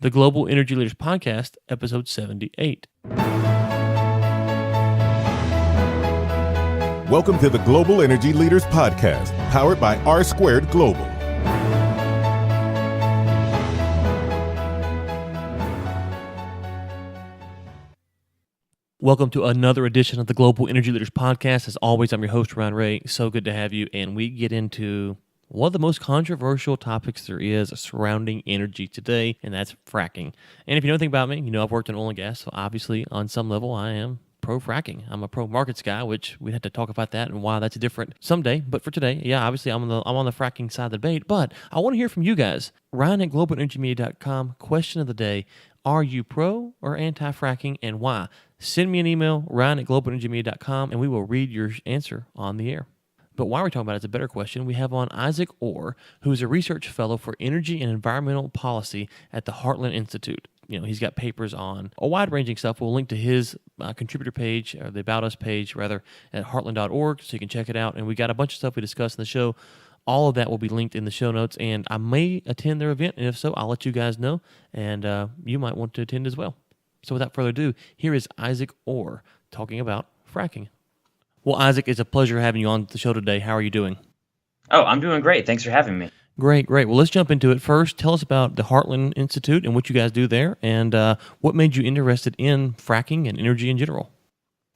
the Global Energy Leaders Podcast, episode 78. Welcome to the Global Energy Leaders Podcast, powered by R Squared Global. Welcome to another edition of the Global Energy Leaders Podcast. As always, I'm your host, Ryan Ray. So good to have you. And we get into one of the most controversial topics there is surrounding energy today, and that's fracking. And if you know anything about me, you know I've worked in oil and gas, so obviously on some level I am pro-fracking. I'm a pro-markets guy, which we had to talk about that and why that's different someday. But for today, yeah, obviously I'm on the fracking side of the debate. But I want to hear from you guys. Ryan at globalenergymedia.com. Question of the day: are you pro or anti-fracking, and why? Send me an email, Ryan at globalenergymedia.com, and we will read your answer on the air. But why we're talking about it is a better question. We have on Isaac Orr, who is a research fellow for energy and environmental policy at the Heartland Institute. You know, he's got papers on a wide-ranging stuff. We'll link to his contributor page, or the About Us page, rather, at heartland.org, so you can check it out. And we got a bunch of stuff we discussed in the show. All of that will be linked in the show notes, and I may attend their event, and if so, I'll let you guys know, and you might want to attend as well. So without further ado, here is Isaac Orr talking about fracking. Well, Isaac, it's a pleasure having you on the show today. How are you doing? Oh, I'm doing great. Thanks for having me. Great. Well, let's jump into it. First, tell us about the Heartland Institute and what you guys do there, and what made you interested in fracking and energy in general.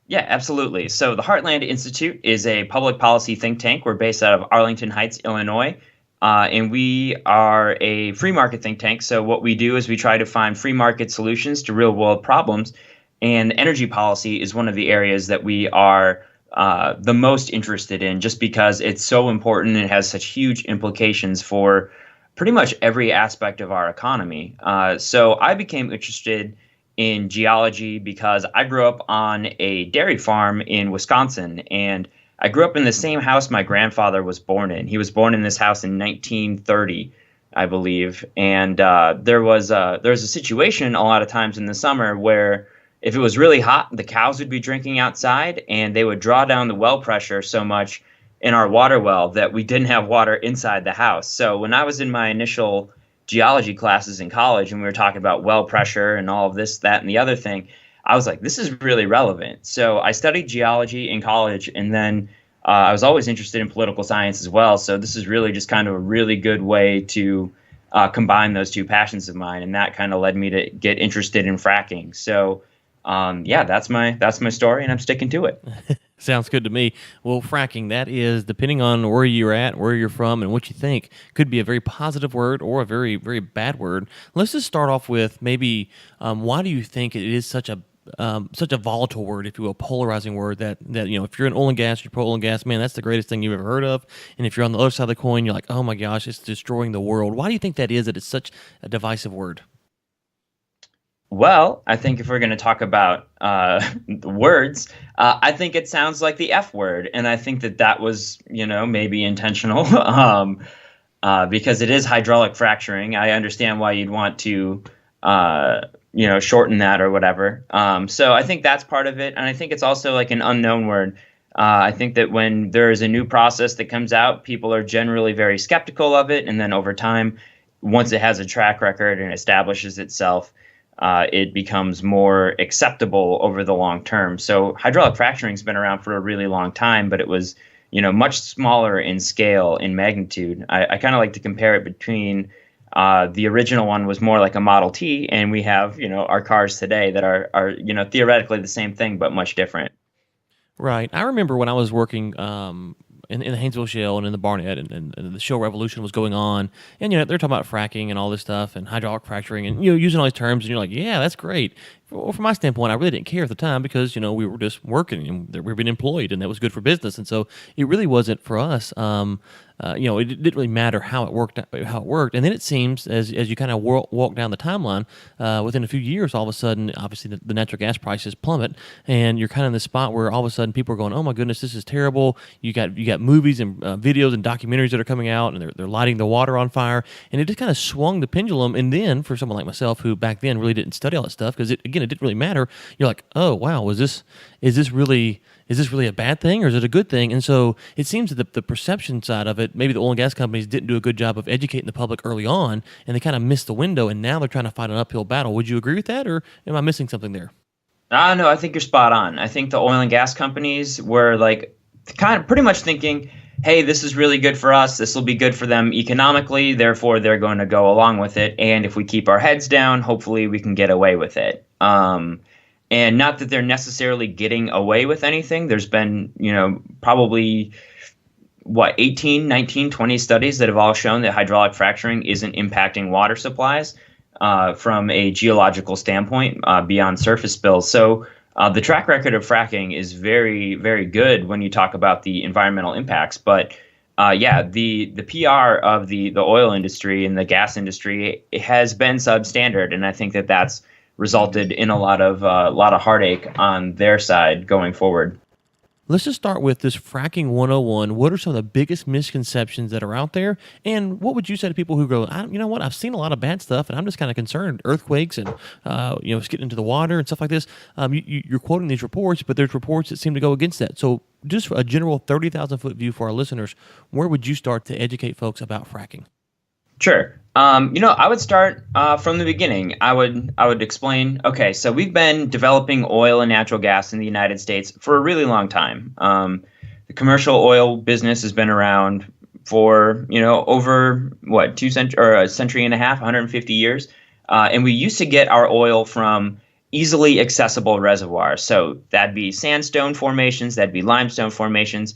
Yeah, absolutely. So the Heartland Institute is a public policy think tank. We're based out of Arlington Heights, Illinois, and we are a free market think tank. So what we do is we try to find free market solutions to real-world problems, and energy policy is one of the areas that we are the most interested in, just because it's so important and has such huge implications for pretty much every aspect of our economy. So I became interested in geology because I grew up on a dairy farm in Wisconsin, and I grew up in the same house my grandfather was born in. He was born in this house in 1930, I believe, and there was a situation a lot of times in the summer where if it was really hot, the cows would be drinking outside, and they would draw down the well pressure so much in our water well that we didn't have water inside the house. So when I was in my initial geology classes in college and we were talking about well pressure and all of this, that, and the other thing, I was like, this is really relevant. So I studied geology in college, and then I was always interested in political science as well. So this is really just kind of a really good way to combine those two passions of mine, and that kind of led me to get interested in fracking. So yeah, that's my story, and I'm sticking to it. Sounds good to me. Well, fracking, that is, depending on where you're at, where you're from, and what you think, could be a very positive word or a very, very bad word. Let's just start off with maybe why do you think it is such a volatile word, if you will, polarizing word that you know, if you're in oil and gas, you're pro oil and gas, man, that's the greatest thing you've ever heard of. And if you're on the other side of the coin, you're like, oh my gosh, it's destroying the world. Why do you think that is, that it's such a divisive word? Well, I think if we're going to talk about words, I think it sounds like the F word, and I think that was, you know, maybe intentional because it is hydraulic fracturing. I understand why you'd want to, you know, shorten that or whatever. So I think that's part of it, and I think it's also like an unknown word. I think that when there is a new process that comes out, people are generally very skeptical of it, and then over time, once it has a track record and establishes itself, it becomes more acceptable over the long term. So hydraulic fracturing has been around for a really long time, but it was, you know, much smaller in scale, in magnitude. I kind of like to compare it between the original one was more like a Model T, and we have, you know, our cars today that are you know, theoretically the same thing, but much different. Right. I remember when I was working in the Haynesville Shale and in the Barnett, and the shale revolution was going on, and you know, they're talking about fracking and all this stuff and hydraulic fracturing, and you know, using all these terms, and you're like, yeah, that's great. Well, from my standpoint, I really didn't care at the time because, you know, we were just working and we were being employed, and that was good for business, and so it really wasn't for us. You know, it didn't really matter how it worked. And then it seems, as you kind of walk down the timeline, within a few years, all of a sudden, obviously the natural gas prices plummet, and you're kind of in the spot where all of a sudden people are going, "Oh my goodness, this is terrible." You got movies and videos and documentaries that are coming out, and they're lighting the water on fire, and it just kind of swung the pendulum. And then for someone like myself, who back then really didn't study all that stuff, because it it didn't really matter. You're like, oh wow, is this really a bad thing or is it a good thing? And so it seems that the perception side of it, maybe the oil and gas companies didn't do a good job of educating the public early on, and they kind of missed the window, and now they're trying to fight an uphill battle. Would you agree with that, or am I missing something there? No, I think you're spot on. I think the oil and gas companies were like kind of pretty much thinking, hey, this is really good for us. This will be good for them economically. Therefore, they're going to go along with it. And if we keep our heads down, hopefully we can get away with it. And not that they're necessarily getting away with anything. There's been, probably 18, 19, 20 studies that have all shown that hydraulic fracturing isn't impacting water supplies from a geological standpoint beyond surface spills. So the track record of fracking is very, very good when you talk about the environmental impacts. But the PR of the oil industry and the gas industry has been substandard, and I think that that's resulted in a lot of heartache on their side going forward. Let's just start with this fracking 101. What are some of the biggest misconceptions that are out there? And what would you say to people who go, you know what, I've seen a lot of bad stuff and I'm just kind of concerned, earthquakes and, it's getting into the water and stuff like this. You're quoting these reports, but there's reports that seem to go against that. So just a general 30,000-foot view for our listeners, where would you start to educate folks about fracking? Sure. I would start from the beginning. I would explain, okay, so we've been developing oil and natural gas in the United States for a really long time. The commercial oil business has been around for, over, a century and a half, 150 years. And we used to get our oil from easily accessible reservoirs. So that'd be sandstone formations, that'd be limestone formations,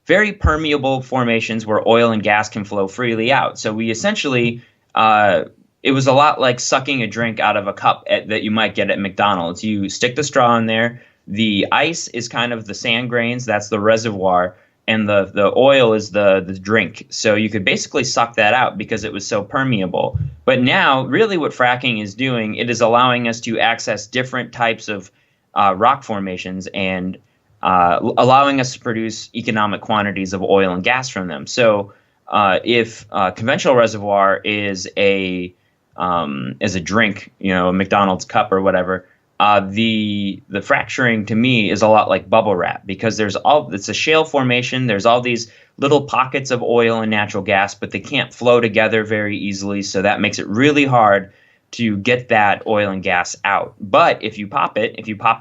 very permeable formations where oil and gas can flow freely out. So we essentially, it was a lot like sucking a drink out of a cup that you might get at McDonald's. You stick the straw in there. The ice is kind of the sand grains. That's the reservoir. And the oil is the drink. So you could basically suck that out because it was so permeable. But now, really what fracking is doing, it is allowing us to access different types of rock formations and allowing us to produce economic quantities of oil and gas from them. So if a conventional reservoir is a drink, a McDonald's cup or whatever, the fracturing to me is a lot like bubble wrap because it's a shale formation. There's all these little pockets of oil and natural gas, but they can't flow together very easily. So that makes it really hard to get that oil and gas out. But if you pop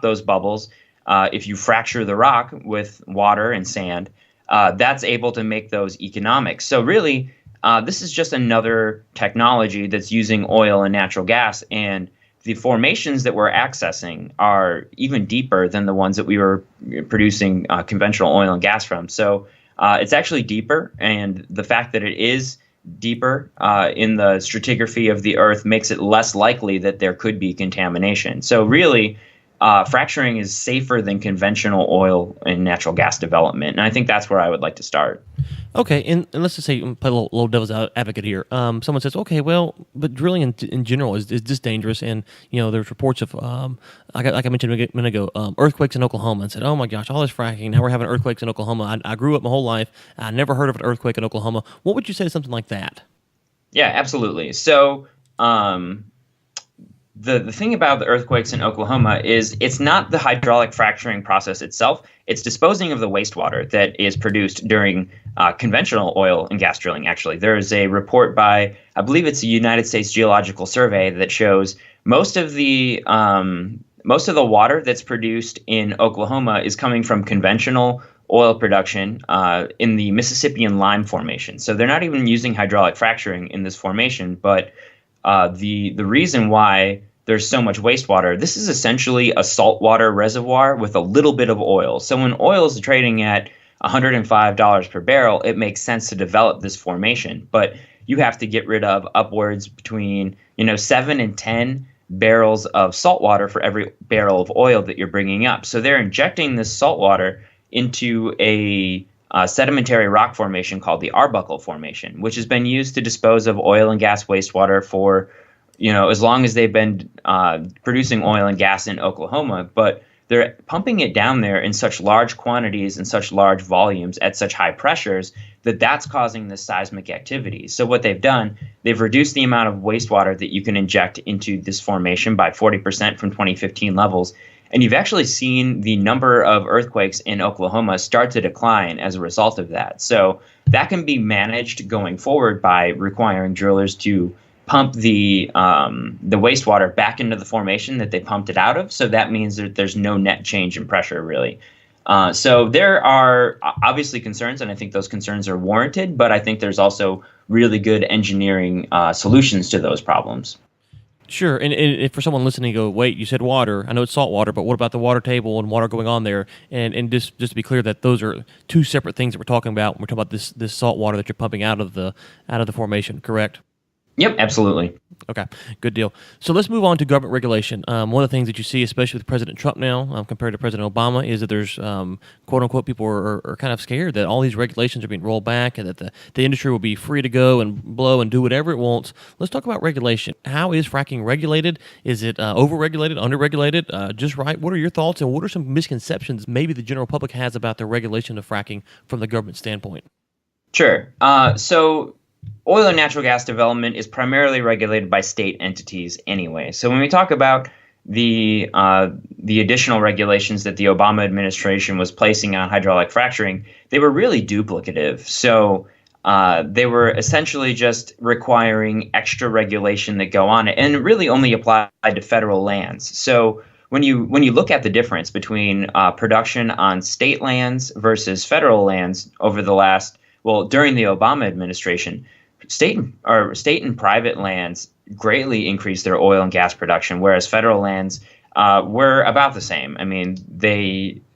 those bubbles, if you fracture the rock with water and sand, that's able to make those economic. So really, this is just another technology that's using oil and natural gas, and the formations that we're accessing are even deeper than the ones that we were producing conventional oil and gas from. So it's actually deeper, and the fact that it is deeper in the stratigraphy of the Earth makes it less likely that there could be contamination. So really, fracturing is safer than conventional oil and natural gas development, and I think that's where I would like to start. Okay, and let's just say, play a little devil's advocate here. Someone says, okay, well, but drilling in general is this dangerous? And, there's reports of, like I mentioned a minute ago, earthquakes in Oklahoma, and said, oh my gosh, all this fracking, now we're having earthquakes in Oklahoma. I grew up my whole life. I never heard of an earthquake in Oklahoma. What would you say to something like that? Yeah, absolutely. So, The thing about the earthquakes in Oklahoma is it's not the hydraulic fracturing process itself. It's disposing of the wastewater that is produced during conventional oil and gas drilling, actually. There is a report by, I believe it's the United States Geological Survey, that shows most of the water that's produced in Oklahoma is coming from conventional oil production in the Mississippian Lime Formation. So they're not even using hydraulic fracturing in this formation, but the reason why there's so much wastewater, this is essentially a saltwater reservoir with a little bit of oil. So when oil is trading at $105 per barrel, it makes sense to develop this formation. But you have to get rid of upwards between 7 and 10 barrels of saltwater for every barrel of oil that you're bringing up. So they're injecting this saltwater into a sedimentary rock formation called the Arbuckle Formation, which has been used to dispose of oil and gas wastewater for, as long as they've been producing oil and gas in Oklahoma. But they're pumping it down there in such large quantities and such large volumes at such high pressures that that's causing this seismic activity. So what they've done, they've reduced the amount of wastewater that you can inject into this formation by 40% from 2015 levels. And you've actually seen the number of earthquakes in Oklahoma start to decline as a result of that. So that can be managed going forward by requiring drillers to pump the wastewater back into the formation that they pumped it out of. So that means that there's no net change in pressure, really. So there are obviously concerns, and I think those concerns are warranted, but I think there's also really good engineering solutions to those problems. Sure, and if for someone listening, go, wait, you said water. I know it's salt water, but what about the water table and water going on there? And just to be clear, that those are two separate things that we're talking about when we're talking about this salt water that you're pumping out of the formation, correct? Yep, absolutely. Okay, good deal. So let's move on to government regulation. One of the things that you see, especially with President Trump now, compared to President Obama, is that there's, quote unquote, people are kind of scared that all these regulations are being rolled back and that the industry will be free to go and blow and do whatever it wants. Let's talk about regulation. How is fracking regulated? Is it over-regulated, under-regulated, just right? What are your thoughts, and what are some misconceptions maybe the general public has about the regulation of fracking from the government standpoint? Sure. So oil and natural gas development is primarily regulated by state entities anyway. So when we talk about the additional regulations that the Obama administration was placing on hydraulic fracturing, they were really duplicative. So they were essentially just requiring extra regulation that go on it, and really only applied to federal lands. So when you look at the difference between production on state lands versus federal lands over the last, well, during the Obama administration, state and private lands greatly increased their oil and gas production, whereas federal lands were about the same. I mean,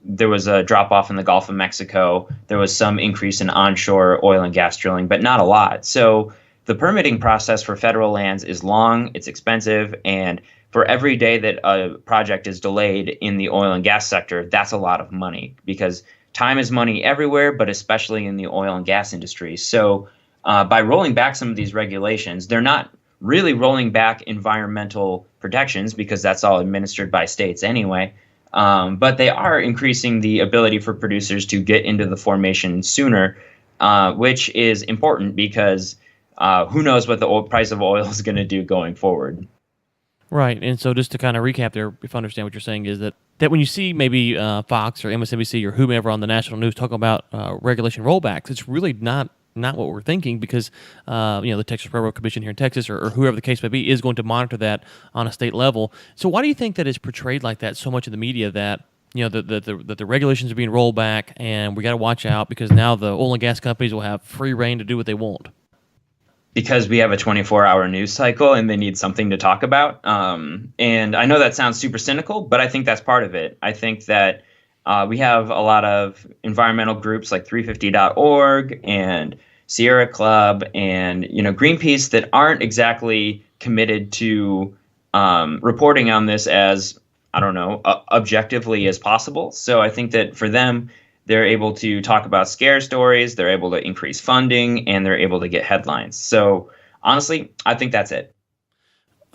there was a drop off in the Gulf of Mexico. There was some increase in onshore oil and gas drilling, but not a lot. So the permitting process for federal lands is long, it's expensive, and for every day that a project is delayed in the oil and gas sector, that's a lot of money, because time is money everywhere, but especially in the oil and gas industry. So by rolling back some of these regulations, they're not really rolling back environmental protections, because that's all administered by states anyway. But they are increasing the ability for producers to get into the formation sooner, which is important because who knows what the price of oil is going to do going forward. Right, and so just to kind of recap there, if I understand what you're saying, is that when you see maybe Fox or MSNBC or whomever on the national news talking about regulation rollbacks, it's really not what we're thinking, because the Texas Railroad Commission here in Texas, or whoever the case may be, is going to monitor that on a state level. So why do you think that it's portrayed like that so much in the media, that that the regulations are being rolled back and we got to watch out because now the oil and gas companies will have free reign to do what they want? Because we have a 24-hour news cycle and they need something to talk about. And I know that sounds super cynical, but I think that's part of it. I think that we have a lot of environmental groups like 350.org and Sierra Club and Greenpeace that aren't exactly committed to reporting on this as, I don't know, objectively as possible. So I think that for them, they're able to talk about scare stories, they're able to increase funding, and they're able to get headlines. So honestly, I think that's it.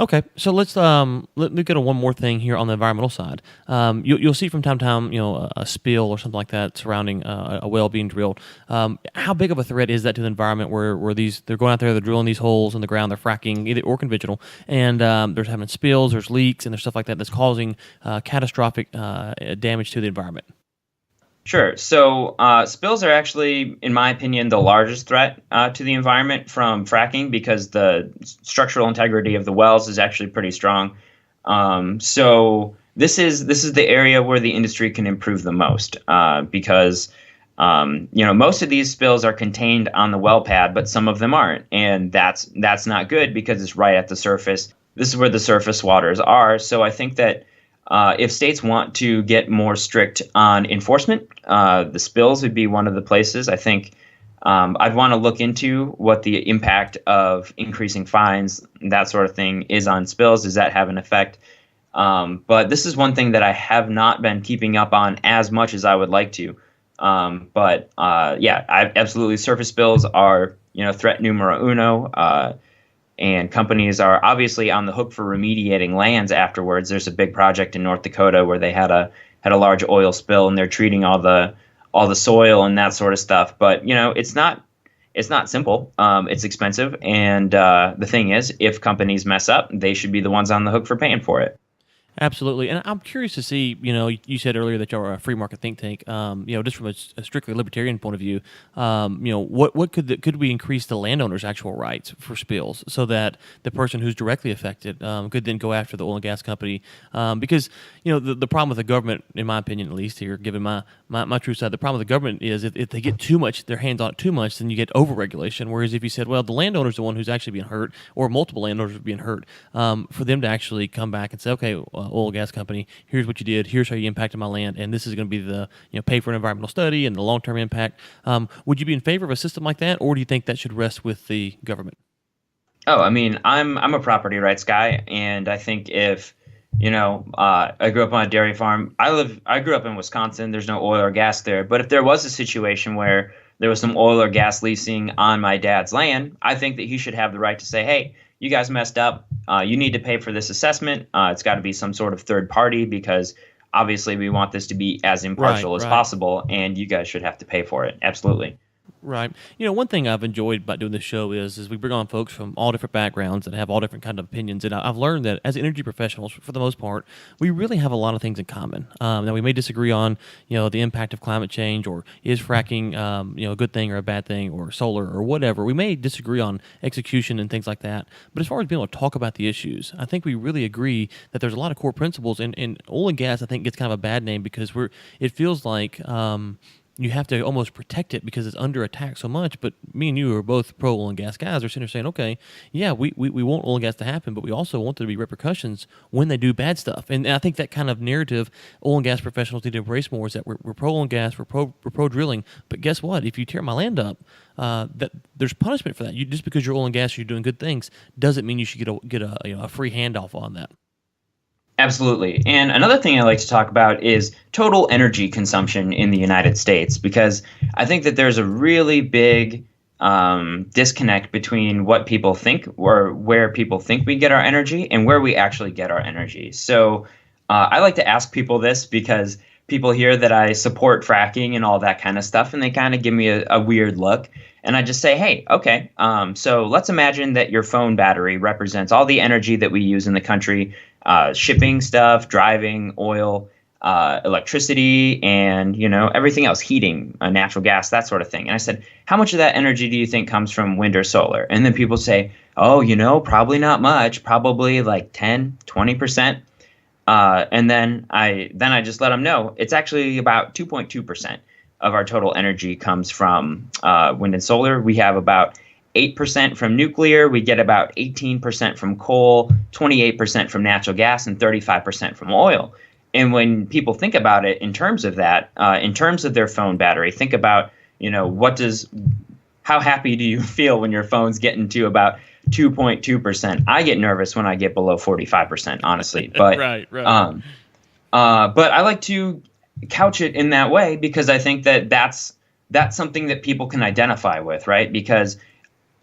Okay, so let's let me go to one more thing here on the environmental side. You'll see from time to time, a spill or something like that surrounding a well being drilled. How big of a threat is that to the environment, where they're going out there, they're drilling these holes in the ground, they're fracking, either or conventional, and there's having spills, there's leaks, and there's stuff like that that's causing catastrophic damage to the environment? Sure. So spills are actually, in my opinion, the largest threat to the environment from fracking, because the structural integrity of the wells is actually pretty strong. So this is the area where the industry can improve the most, because most of these spills are contained on the well pad, but some of them aren't, and that's not good because it's right at the surface. This is where the surface waters are. So I think that if states want to get more strict on enforcement, the spills would be one of the places. I think I'd want to look into what the impact of increasing fines, that sort of thing, is on spills. Does that have an effect? But this is one thing that I have not been keeping up on as much as I would like to. Absolutely, surface spills are threat numero uno. And companies are obviously on the hook for remediating lands afterwards. There's a big project in North Dakota where they had a had a large oil spill and they're treating all the soil and that sort of stuff. But it's not simple. It's expensive, and the thing is, if companies mess up, they should be the ones on the hook for paying for it. Absolutely, and I'm curious to see. You said earlier that you're a free market think tank. Just from a strictly libertarian point of view, what could we increase the landowner's actual rights for spills so that the person who's directly affected could then go after the oil and gas company? Because the problem with the government, in my opinion, at least here, given my true side, the problem with the government is if they get too much, their hands on it too much, then you get overregulation. Whereas if you said, well, the landowner's the one who's actually being hurt, or multiple landowners are being hurt, for them to actually come back and say, okay, oil and gas company, here's what you did, here's how you impacted my land, and this is going to be the pay for an environmental study and the long-term impact. Would you be in favor of a system like that, or do you think that should rest with the government? Oh, I mean, I'm a property rights guy, and I think if I grew up on a dairy farm. I grew up in Wisconsin. There's no oil or gas there, but if there was a situation where there was some oil or gas leasing on my dad's land, I think that he should have the right to say, hey, you guys messed up. You need to pay for this assessment. It's got to be some sort of third party because obviously we want this to be as impartial as possible, and you guys should have to pay for it. Absolutely. Right. One thing I've enjoyed about doing this show is we bring on folks from all different backgrounds that have all different kind of opinions. And I've learned that as energy professionals, for the most part, we really have a lot of things in common. Now, we may disagree on, the impact of climate change, or is fracking, a good thing or a bad thing, or solar or whatever. We may disagree on execution and things like that. But as far as being able to talk about the issues, I think we really agree that there's a lot of core principles. And oil and gas, I think, gets kind of a bad name because it feels like you have to almost protect it because it's under attack so much. But me and you are both pro oil and gas guys. Are sitting there saying, okay, yeah, we want oil and gas to happen, but we also want there to be repercussions when they do bad stuff. And I think that kind of narrative oil and gas professionals need to embrace more is that we're pro oil and gas, we're pro drilling. But guess what? If you tear my land up, that there's punishment for that. Just because you're oil and gas, you're doing good things, doesn't mean you should get a free handoff on that. Absolutely. And another thing I like to talk about is total energy consumption in the United States, because I think that there's a really big disconnect between what people think or where people think we get our energy and where we actually get our energy. So I like to ask people this because people hear that I support fracking and all that kind of stuff, and they kind of give me a weird look. And I just say, hey, okay, so let's imagine that your phone battery represents all the energy that we use in the country, shipping stuff, driving, oil, electricity, and, everything else, heating, natural gas, that sort of thing. And I said, how much of that energy do you think comes from wind or solar? And then people say, oh, probably not much, probably like 10, 20%. And then I just let them know it's actually about 2.2% of our total energy comes from wind and solar. We have about 8% from nuclear. We get about 18% from coal, 28% from natural gas, and 35% from oil. And when people think about it in terms of that, in terms of their phone battery, think about, how happy do you feel when your phone's getting to about 2.2%? I get nervous when I get below 45%, honestly. But right. But I like to couch it in that way because I think that that's something that people can identify with, right? Because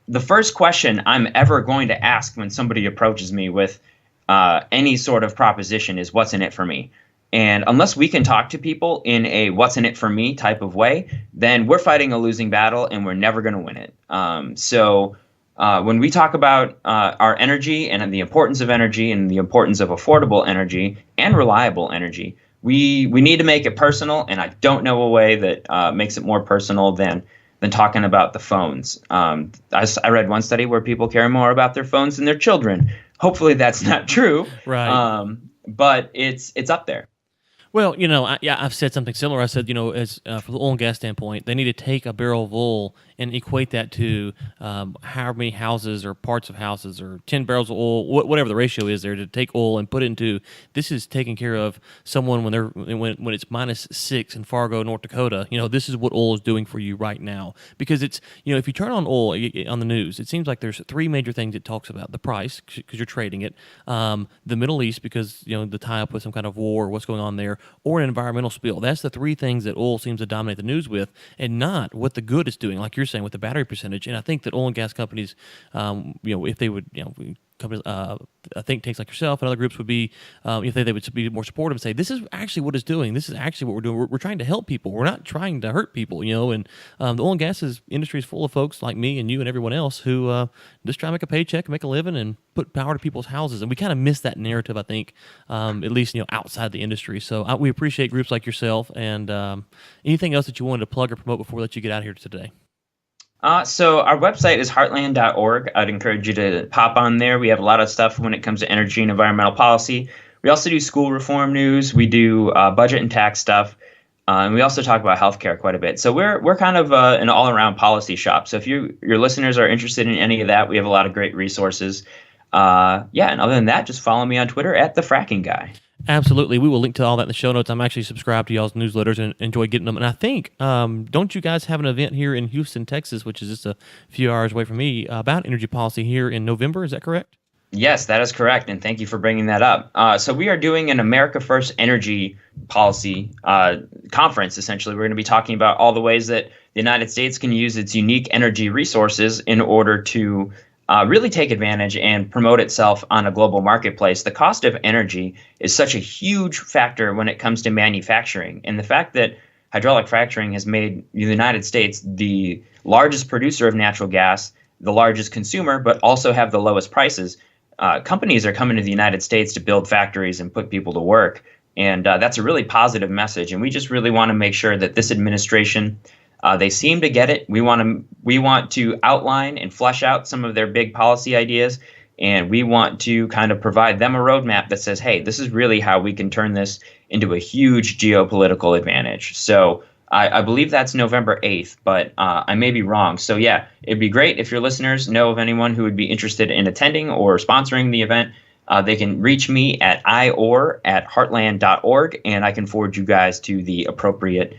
the first question I'm ever going to ask when somebody approaches me with any sort of proposition is, what's in it for me? And unless we can talk to people in a what's in it for me type of way, then we're fighting a losing battle and we're never going to win it. So when we talk about our energy and the importance of energy and the importance of affordable energy and reliable energy, we need to make it personal. And I don't know a way that makes it more personal than talking about the phones. I read one study where people care more about their phones than their children. Hopefully that's not true. Right. But it's up there. Well, I've said something similar. I said, as from the oil and gas standpoint, they need to take a barrel of oil and equate that to how many houses or parts of houses or 10 barrels of oil, whatever the ratio is there, to take oil and put it into, this is taking care of someone when it's -6 in Fargo, North Dakota. This is what oil is doing for you right now. Because it's, if you turn on oil on the news, it seems like there's three major things it talks about. The price, because you're trading it. The Middle East, because, the tie-up with some kind of war or what's going on there, or an environmental spill. That's the three things that oil seems to dominate the news with, and not what the good is doing, like you're saying with the battery percentage. And I think that oil and gas companies, if they would, companies, think tanks like yourself and other groups would be, if they would be more supportive and say, this is actually what it's doing. This is actually what we're doing. We're trying to help people. We're not trying to hurt people, and the oil and gas industry is full of folks like me and you and everyone else who just try to make a paycheck, make a living, and put power to people's houses. And we kind of miss that narrative, I think, at least, outside the industry. So we appreciate groups like yourself. And anything else that you wanted to plug or promote before we let you get out of here today? So our website is heartland.org. I'd encourage you to pop on there. We have a lot of stuff when it comes to energy and environmental policy. We also do school reform news. We do budget and tax stuff. And we also talk about healthcare quite a bit. So we're kind of an all-around policy shop. So if your listeners are interested in any of that, we have a lot of great resources. And other than that, just follow me on Twitter at the Fracking Guy. Absolutely. We will link to all that in the show notes. I'm actually subscribed to y'all's newsletters and enjoy getting them. And I think, don't you guys have an event here in Houston, Texas, which is just a few hours away from me, about energy policy here in November? Is that correct? Yes, that is correct. And thank you for bringing that up. So we are doing an America First Energy Policy conference, essentially. We're going to be talking about all the ways that the United States can use its unique energy resources in order to really take advantage and promote itself on a global marketplace. The cost of energy is such a huge factor when it comes to manufacturing. And the fact that hydraulic fracturing has made the United States the largest producer of natural gas, the largest consumer, but also have the lowest prices. Companies are coming to the United States to build factories and put people to work. And that's a really positive message. And we just really want to make sure that this administration, they seem to get it. We want to outline and flesh out some of their big policy ideas, and we want to kind of provide them a roadmap that says, hey, this is really how we can turn this into a huge geopolitical advantage. So I believe that's November 8th, but I may be wrong. So yeah, it'd be great if your listeners know of anyone who would be interested in attending or sponsoring the event. They can reach me at ior@heartland.org, and I can forward you guys to the appropriate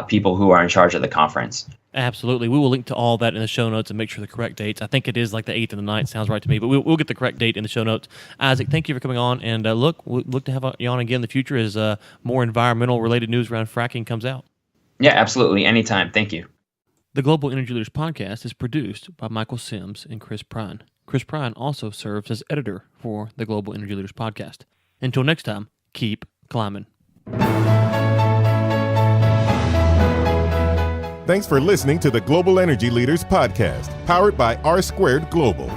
people who are in charge of the conference. Absolutely. We will link to all that in the show notes and make sure the correct dates. I think it is like the 8th and the 9th. Sounds right to me, but we'll get the correct date in the show notes. Isaac, thank you for coming on. And we'll look to have you on again in the future as more environmental related news around fracking comes out. Yeah, absolutely. Anytime. Thank you. The Global Energy Leaders Podcast is produced by Michael Sims and Chris Prine. Chris Prine also serves as editor for the Global Energy Leaders Podcast. Until next time, keep climbing. Thanks for listening to the Global Energy Leaders Podcast, powered by R Squared Global.